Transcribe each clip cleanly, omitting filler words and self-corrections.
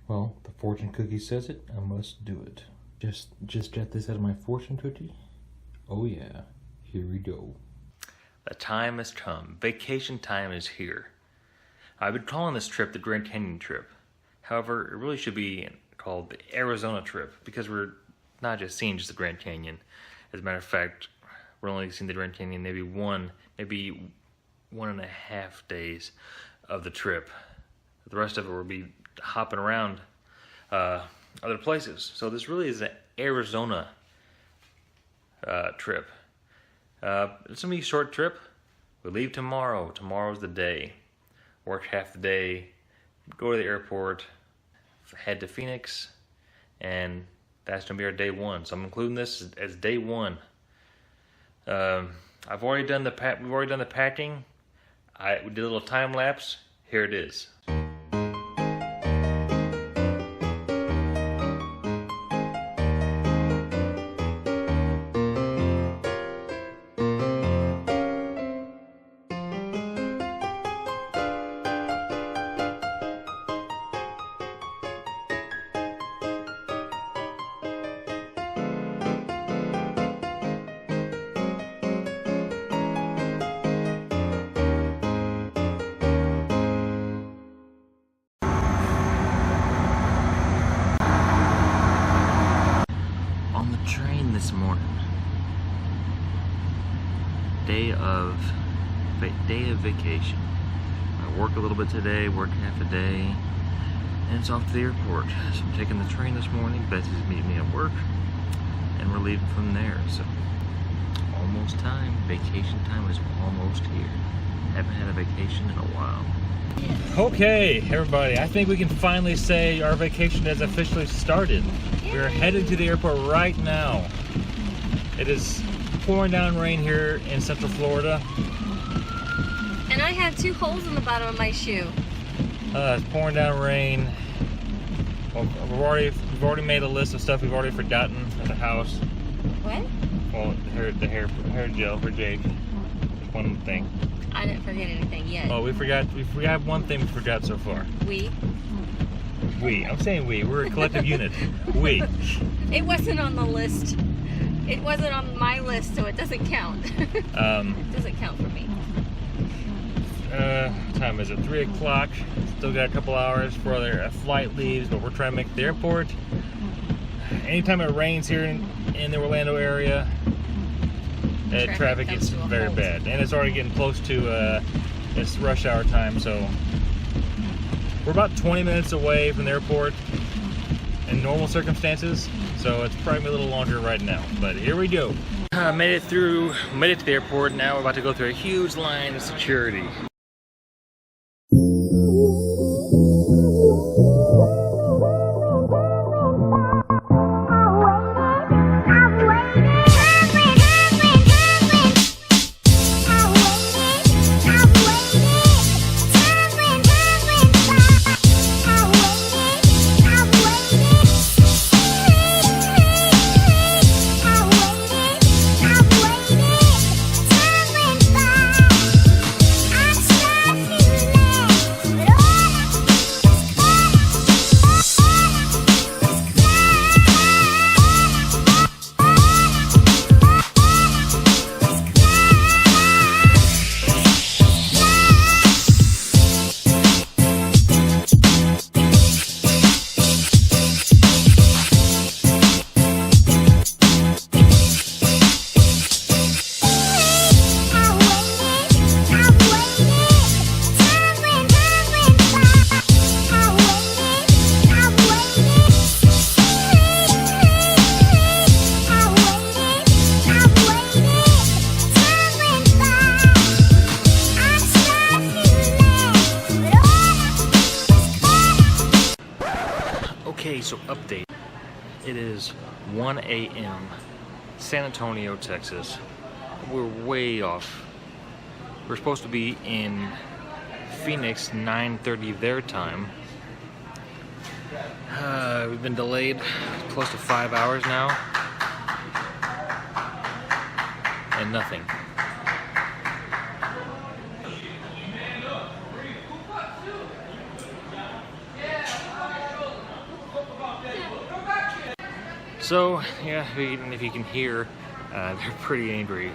Well, the fortune cookie says it, I must do it. Just get this out of my fortune cookie. Oh yeah, here we go. The time has come. Vacation time is here. I've been calling this trip the Grand Canyon trip. However, it really should be called the Arizona trip because we're not just seeing the Grand Canyon. As a matter of fact, we're only seeing the Grand Canyon maybe 1.5 days of the trip. The rest of it will be hopping around other places. So this really is an Arizona trip. It's gonna be a short trip. We leave tomorrow. Tomorrow's the day. Work half the day, go to the airport, head to Phoenix, and that's gonna be our day one. So I'm including this as day one. We've already done the packing. We did a little time lapse. Here it is. This morning, day of vacation. I work a little bit today, work half a day, and it's off to the airport. So I'm taking the train this morning. Betsy's meeting me at work, and we're leaving from there. So almost time. Vacation time is almost here. Haven't had a vacation in a while. Okay, everybody, I think we can finally say our vacation has officially started. We're headed to the airport right now. It is pouring down rain here in Central Florida. And I have 2 holes in the bottom of my shoe. It's pouring down rain. Well, we've already made a list of stuff we've already forgotten at the house. What? Well, the hair gel for Jake. One thing. I didn't forget anything yet. Oh, we forgot one thing we forgot so far. We. I'm saying we. We're a collective unit. We. It wasn't on the list. It wasn't on my list, so it doesn't count. It doesn't count for me. What time is it? 3 o'clock. Still got a couple hours before their flight leaves, but we're trying to make it to the airport. Anytime it rains here in the Orlando area, traffic gets very bad. And it's already getting close to it's rush hour time, so we're about 20 minutes away from the airport in normal circumstances, so it's probably a little longer right now, but here we go. Made it to the airport. Now we're about to go through a huge line of security. Okay, so update. It is 1 a.m. San Antonio, Texas. We're way off. We're supposed to be in Phoenix 9:30 their time. We've been delayed close to 5 hours now. And nothing. So, yeah, even if you can hear, they're pretty angry.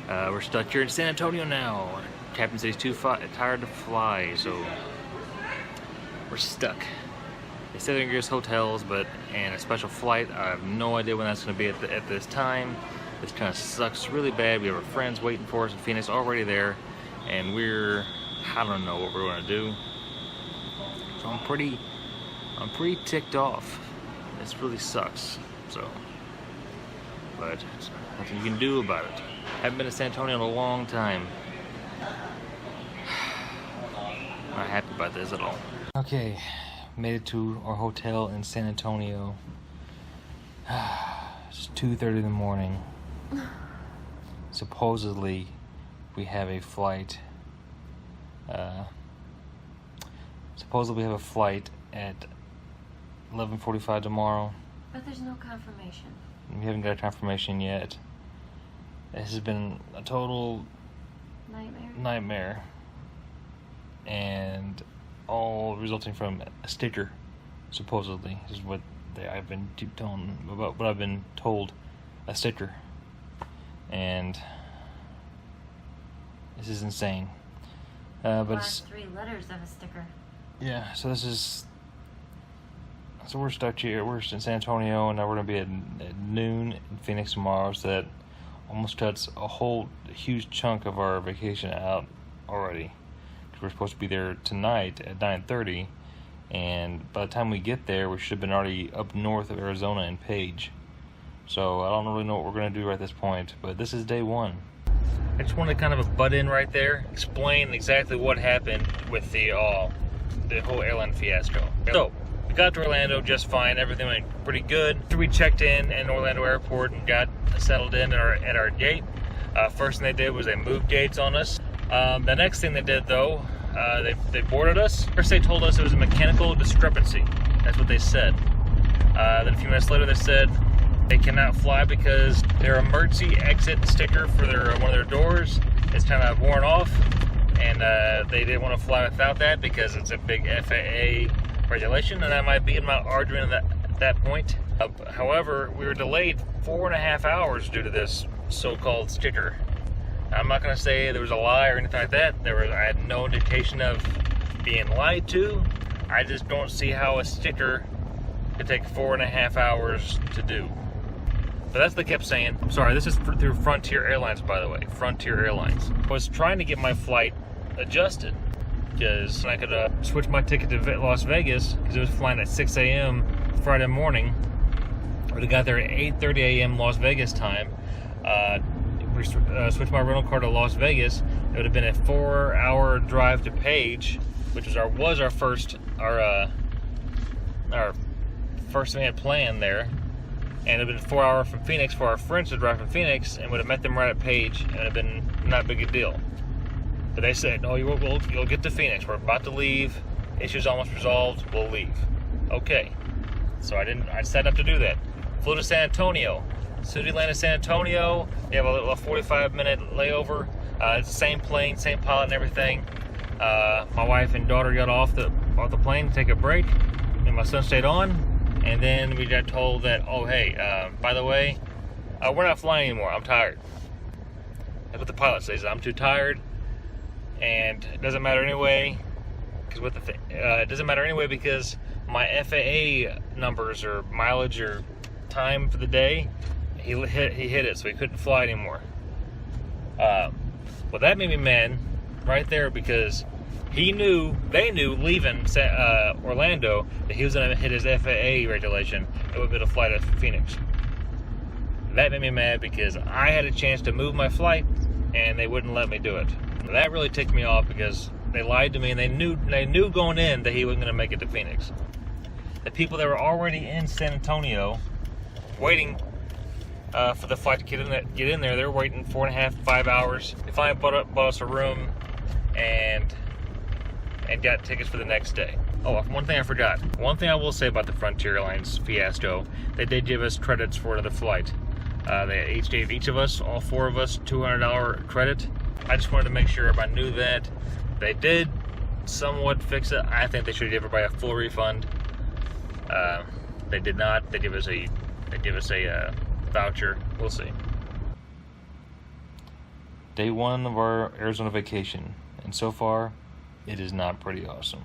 We're stuck here in San Antonio now. Captain says he's too tired to fly, so we're stuck. They said they're gonna give us hotels, and a special flight. I have no idea when that's gonna be at this time. This kind of sucks really bad. We have our friends waiting for us in Phoenix already there, and I don't know what we're gonna do. So I'm pretty ticked off. This really sucks. So, but there's nothing you can do about it. Haven't been to San Antonio in a long time. Not happy about this at all. Okay, made it to our hotel in San Antonio. It's 2:30 in the morning. Supposedly, we have a flight. Supposedly, we have a flight at 11:45 tomorrow. But there's no confirmation. We haven't got a confirmation yet. This has been a total nightmare. And all resulting from a sticker, supposedly, is what I've been telling about what I've been told. A sticker. And this is insane. But last 3 letters of a sticker. Yeah, so we're stuck here. We're in San Antonio, and now we're gonna be at noon in Phoenix tomorrow. So that almost cuts a whole huge chunk of our vacation out already. We're supposed to be there tonight at 9:30, and by the time we get there, we should have been already up north of Arizona in Page. So I don't really know what we're gonna do right at this point, but this is day 1. I just wanted to kind of butt in right there, explain exactly what happened with the whole airline fiasco. So we got to Orlando just fine. Everything went pretty good. After we checked in Orlando Airport and got settled in at our gate, first thing they did was they moved gates on us. The next thing they did, though, they boarded us. First they told us it was a mechanical discrepancy. That's what they said. Then a few minutes later they said they cannot fly because their emergency exit sticker for one of their doors is kind of worn off, and they didn't want to fly without that because it's a big FAA regulation, and I might be in my argument at that point. However, we were delayed 4.5 hours due to this so-called sticker. I'm not going to say there was a lie or anything like that. I had no indication of being lied to. I just don't see how a sticker could take 4.5 hours to do. But that's what they kept saying. I'm sorry, this is through Frontier Airlines, by the way. Frontier Airlines. I was trying to get my flight adjusted because I could switch my ticket to Las Vegas because it was flying at 6 a.m. Friday morning. I would have got there at 8:30 a.m. Las Vegas time. We switched my rental car to Las Vegas. It would have been a 4-hour drive to Page, which was our first thing I had planned there. And it would have been 4 hours from Phoenix for our friends to drive from Phoenix, and would have met them right at Page, and it would have been not big a deal. But they said, no, you'll get to Phoenix. We're about to leave. Issue's almost resolved. We'll leave. Okay. So I decided not to do that. Flew to San Antonio. As soon as we landed in San Antonio, we have a 45-minute layover. It's the same plane, same pilot and everything. My wife and daughter got off the plane to take a break, and my son stayed on. And then we got told that, oh, hey, by the way, we're not flying anymore. I'm tired. That's what the pilot says. I'm too tired, and it doesn't matter anyway. It doesn't matter anyway because my FAA numbers or mileage or time for the day, he hit it, so he couldn't fly anymore. Well, that made me mad right there because they knew leaving Orlando that he was going to hit his FAA regulation. It would be to fly to Phoenix. That made me mad because I had a chance to move my flight and they wouldn't let me do it. That really ticked me off because they lied to me, and they knew going in that he wasn't going to make it to Phoenix. The people that were already in San Antonio waiting for the flight to get in there, they're waiting 4.5-5 hours. They finally bought us a room and got tickets for the next day. Oh, one thing I forgot. One thing I will say about the Frontier Airlines fiasco, they did give us credits for another flight. They each gave each of us, all 4 of us, $200 credit. I just wanted to make sure everybody knew that. They did somewhat fix it. I think they should give everybody a full refund. They did not. They gave us a they give us a voucher. We'll see. Day 1 of our Arizona vacation, and so far, it is not pretty awesome.